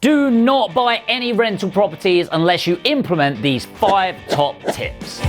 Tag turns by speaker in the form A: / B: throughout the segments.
A: Do not buy any rental properties unless you implement these 5 top tips.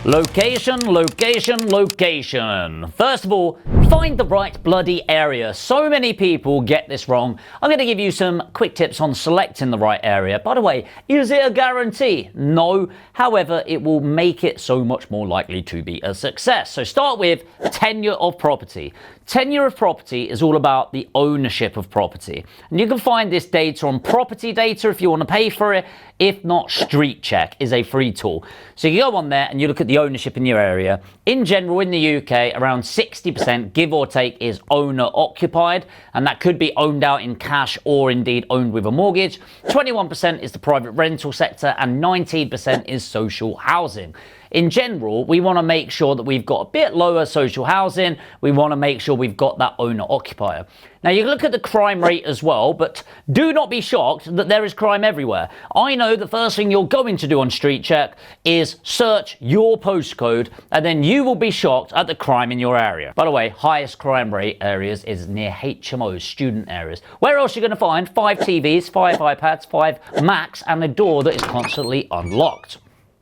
A: Location, location, location. First of all, find the right bloody area. So many people get this wrong. I'm going to give you some quick tips on selecting the right area. By the way, is it a guarantee? No. However, it will make it so much more likely to be a success. So start with tenure of property. Tenure of property is all about the ownership of property. And you can find this data on Property Data if you want to pay for it. If not, Street Check is a free tool. So you go on there and you look at the ownership in your area. In general, in the UK, around 60%, give or take, is owner occupied. And that could be owned out in cash or indeed owned with a mortgage. 21% is the private rental sector and 19% is social housing. In general, we want to make sure that we've got a bit lower social housing. We want to make sure we've got that owner occupier. Now, you can look at the crime rate as well, but do not be shocked that there is crime everywhere. I know the first thing you're going to do on Street Check is search your postcode, and then you will be shocked at the crime in your area. By the way, highest crime rate areas is near HMOs, student areas. Where else are you going to find 5 TVs, 5 iPads, 5 Macs, and a door that is constantly unlocked?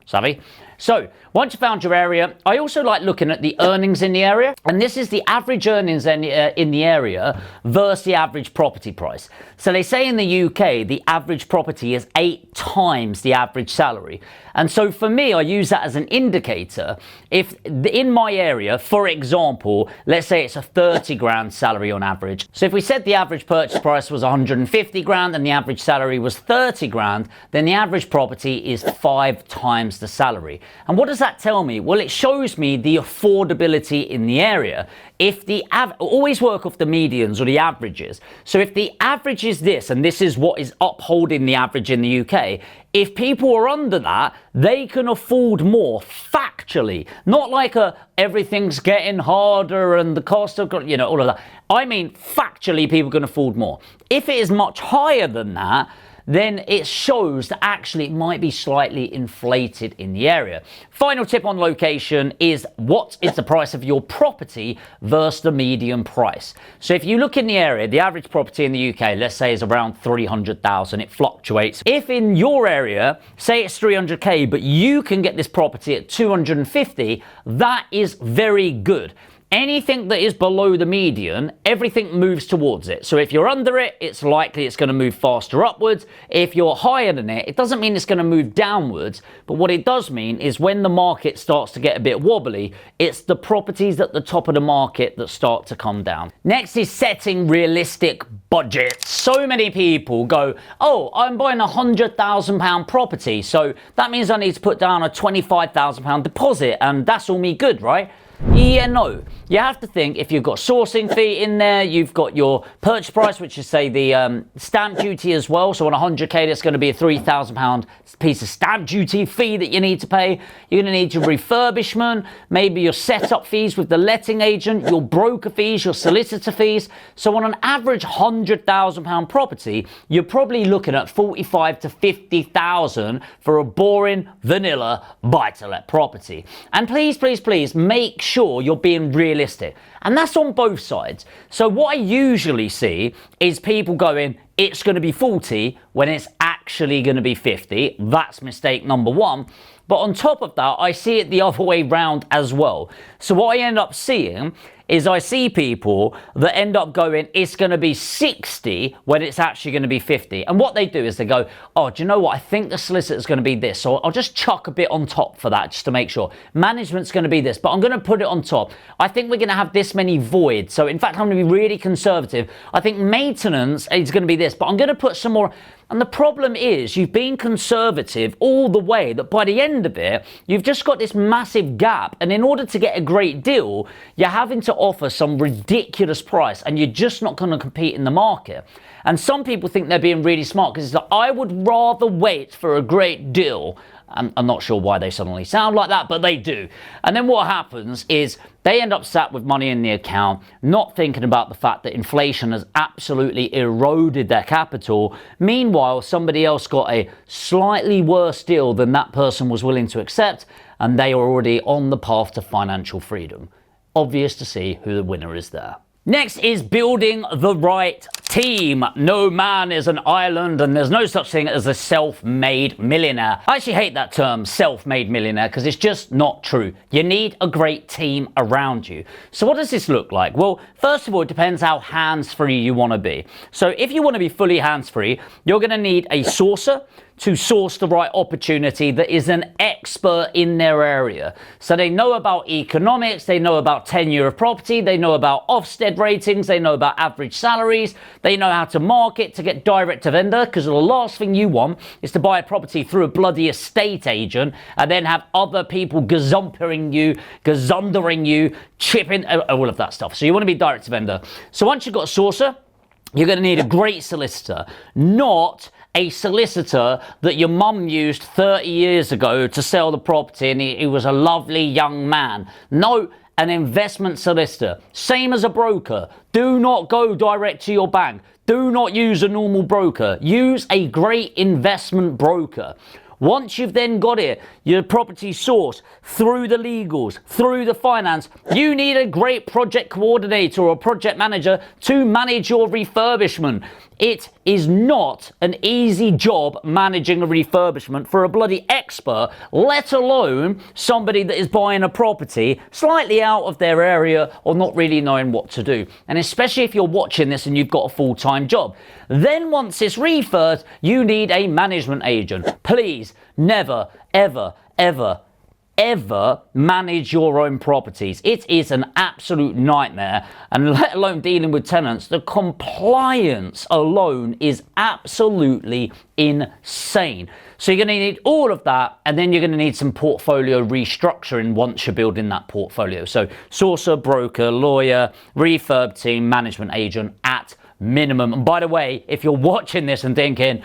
A: Savvy? So, once you've found your area, I also like looking at the earnings in the area. And this is the average earnings in the area versus the average property price. So they say in the UK, the average property is 8 times the average salary. And so for me, I use that as an indicator. If in my area, for example, let's say it's a 30 grand salary on average. So if we said the average purchase price was 150 grand and the average salary was 30 grand, then the average property is 5 times the salary. And what does that tell me? Well, it shows me the affordability in the area. If the always work off the medians or the averages. So if the average is this, and this is what is upholding the average in the UK, if people are under that, they can afford more factually. Not like everything's getting harder and the cost of, all of that. I mean, factually, people can afford more. If it is much higher than that, then it shows that actually it might be slightly inflated in the area. Final tip on location is what is the price of your property versus the median price. So if you look in the area, the average property in the UK, let's say, is around 300,000. It fluctuates. If in your area, say it's 300k, but you can get this property at 250, that is very good. Anything that is below the median, everything moves towards it. So if you're under it, it's likely it's going to move faster upwards. If you're higher than it, it doesn't mean it's going to move downwards. But what it does mean is when the market starts to get a bit wobbly, it's the properties at the top of the market that start to come down. Next is setting realistic budgets. So many people go, oh, I'm buying £100,000 property. So that means I need to put down a £25,000 deposit and that's all me good, right? Yeah, no. You have to think if you've got sourcing fee in there, you've got your purchase price, which is, say, the stamp duty as well. So on 100k, there's going to be a £3,000 piece of stamp duty fee that you need to pay. You're going to need your refurbishment, maybe your setup fees with the letting agent, your broker fees, your solicitor fees. So on an average £100,000 property, you're probably looking at 45 to 50,000 for a boring, vanilla buy-to-let property. And please, please, please make sure you're being realistic. And that's on both sides. So what I usually see is people going, it's going to be 40 when it's actually going to be 50. That's mistake number 1. But on top of that, I see it the other way round as well. So what I end up seeing is I see people that end up going, it's going to be 60 when it's actually going to be 50. And what they do is they go, oh, do you know what? I think the solicitor's going to be this. So I'll just chuck a bit on top for that just to make sure. Management's going to be this, but I'm going to put it on top. I think we're going to have this many voids. So in fact, I'm going to be really conservative. I think maintenance is going to be this, but I'm going to put some more. And the problem is you've been conservative all the way that by the end of it, you've just got this massive gap. And in order to get a great deal, you're having to offer some ridiculous price and you're just not going to compete in the market. And some people think they're being really smart because it's like, I would rather wait for a great deal. I'm not sure why they suddenly sound like that, but they do. And then what happens is they end up sat with money in the account, not thinking about the fact that inflation has absolutely eroded their capital. Meanwhile, somebody else got a slightly worse deal than that person was willing to accept, and they are already on the path to financial freedom. Obvious to see who the winner is there. Next is building the right team. No man is an island, and there's no such thing as a self-made millionaire. I actually hate that term, self-made millionaire, because it's just not true. You need a great team around you. So what does this look like? Well, first of all, it depends how hands-free you want to be. So if you want to be fully hands-free, you're going to need a sourcer to source the right opportunity that is an expert in their area. So they know about economics, they know about tenure of property, they know about Ofsted ratings, they know about average salaries, they know how to market to get direct to vendor, because the last thing you want is to buy a property through a bloody estate agent and then have other people gazundering you, chipping, all of that stuff. So you want to be direct to vendor. So once you've got a sourcer, you're going to need a great solicitor, not a solicitor that your mum used 30 years ago to sell the property and he was a lovely young man. No, an investment solicitor. Same as a broker. Do not go direct to your bank. Do not use a normal broker. Use a great investment broker. Once you've then got it, your property sourced through the legals, through the finance, you need a great project coordinator or project manager to manage your refurbishment. It is not an easy job managing a refurbishment for a bloody expert, let alone somebody that is buying a property slightly out of their area or not really knowing what to do. And especially if you're watching this and you've got a full-time job. Then once it's refurbed, you need a management agent. Please never, ever, ever, ever manage your own properties. It is an absolute nightmare, and let alone dealing with tenants. The compliance alone is absolutely insane. So you're going to need all of that, and then you're going to need some portfolio restructuring once you're building that portfolio. So sourcer, broker, lawyer, refurb team, management agent at minimum. And by the way, if you're watching this and thinking,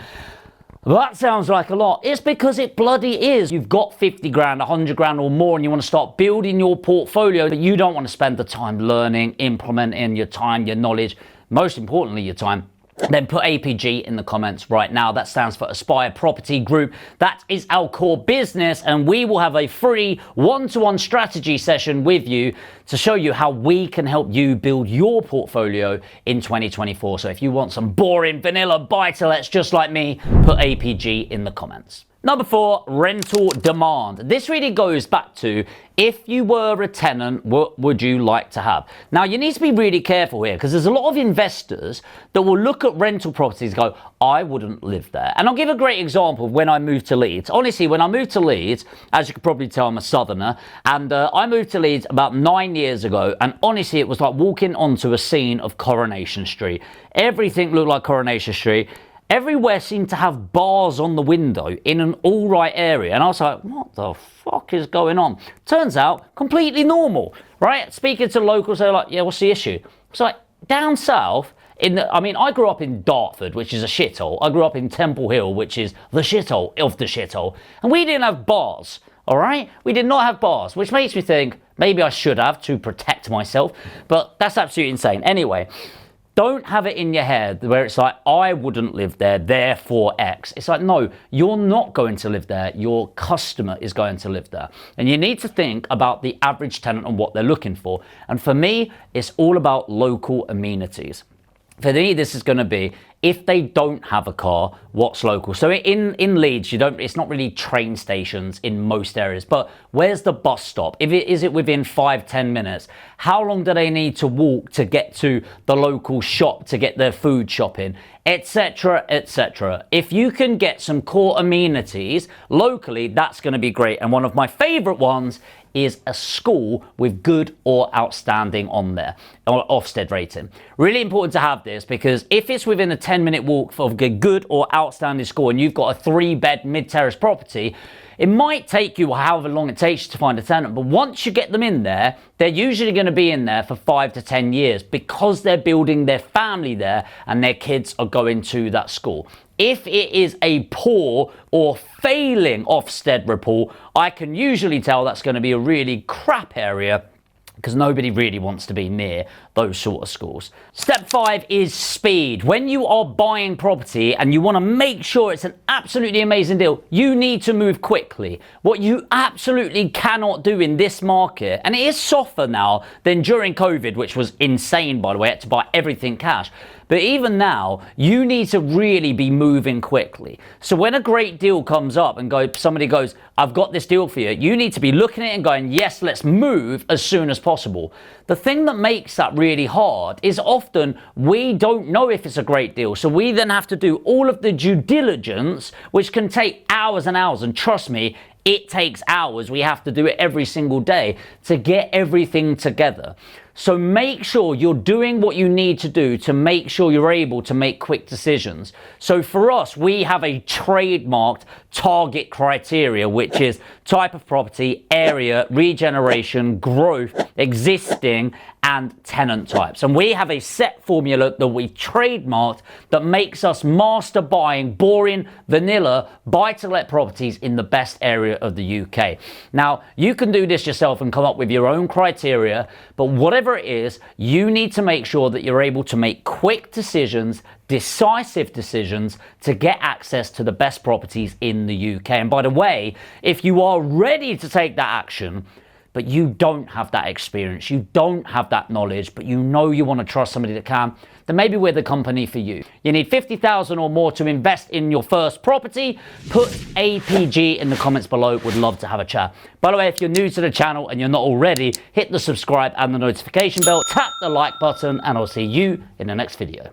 A: that sounds like a lot, it's because it bloody is. You've got 50 grand, 100 grand or more, and you want to start building your portfolio, but you don't want to spend the time learning, implementing your time, your knowledge, most importantly, your time. Then put APG in the comments right now. That stands for Aspire Property Group. That is our core business, and we will have a free one-to-one strategy session with you to show you how we can help you build your portfolio in 2024. So if you want some boring vanilla buy-to-lets just like me, put APG in the comments. Number 4, rental demand. This really goes back to, if you were a tenant, what would you like to have? Now, you need to be really careful here, because there's a lot of investors that will look at rental properties and go, I wouldn't live there. And I'll give a great example of when I moved to Leeds. Honestly, when I moved to Leeds, as you could probably tell, I'm a southerner, and I moved to Leeds about 9 years ago, and honestly, it was like walking onto a scene of Coronation Street. Everything looked like Coronation Street. Everywhere seemed to have bars on the window in an all right area. And I was like, what the fuck is going on? Turns out, completely normal, right? Speaking to locals, they're like, yeah, what's the issue? It's like, down south, I grew up in Dartford, which is a shithole. I grew up in Temple Hill, which is the shithole of the shithole. And we didn't have bars, all right? We did not have bars, which makes me think maybe I should have to protect myself. But that's absolutely insane. Anyway, don't have it in your head where it's like, I wouldn't live there, therefore X. It's like, no, you're not going to live there. Your customer is going to live there. And you need to think about the average tenant and what they're looking for. And for me, it's all about local amenities. For me, this is going to be, if they don't have a car, what's local? So in Leeds, it's not really train stations in most areas, but where's the bus stop? Is it within 5-10 minutes? How long do they need to walk to get to the local shop to get their food shopping, etc., etc. If you can get some core amenities locally, that's going to be great. And one of my favorite ones is a school with good or outstanding on there, or Ofsted rating. Really important to have this, because if it's within a 10-minute walk of a good or outstanding school and you've got a 3-bed mid-terrace property, it might take you however long it takes you to find a tenant, but once you get them in there, they're usually going to be in there for 5 to 10 years because they're building their family there and their kids are going to that school. If it is a poor or failing Ofsted report, I can usually tell that's going to be a really crap area, because nobody really wants to be near those sort of schools. Step 5 is speed. When you are buying property and you want to make sure it's an absolutely amazing deal, you need to move quickly. What you absolutely cannot do in this market, and it is softer now than during COVID, which was insane, by the way, I had to buy everything cash. But even now, you need to really be moving quickly. So when a great deal comes up and somebody goes, I've got this deal for you, you need to be looking at it and going, yes, let's move as soon as possible. The thing that makes that really hard is often we don't know if it's a great deal. So we then have to do all of the due diligence, which can take hours and hours. And trust me, it takes hours. We have to do it every single day to get everything together. So make sure you're doing what you need to do to make sure you're able to make quick decisions. So for us, we have a trademarked target criteria, which is type of property, area, regeneration, growth, existing, and tenant types. And we have a set formula that we trademarked that makes us master buying boring, vanilla, buy-to-let properties in the best area of the UK. Now, you can do this yourself and come up with your own criteria, but whatever it is, you need to make sure that you're able to make quick decisions, decisive decisions to get access to the best properties in the UK. And by the way, if you are ready to take that action, but you don't have that experience, you don't have that knowledge, but you know you want to trust somebody that can, then maybe we're the company for you. You need 50,000 or more to invest in your first property. Put APG in the comments below. Would love to have a chat. By the way, if you're new to the channel and you're not already, hit the subscribe and the notification bell, tap the like button, and I'll see you in the next video.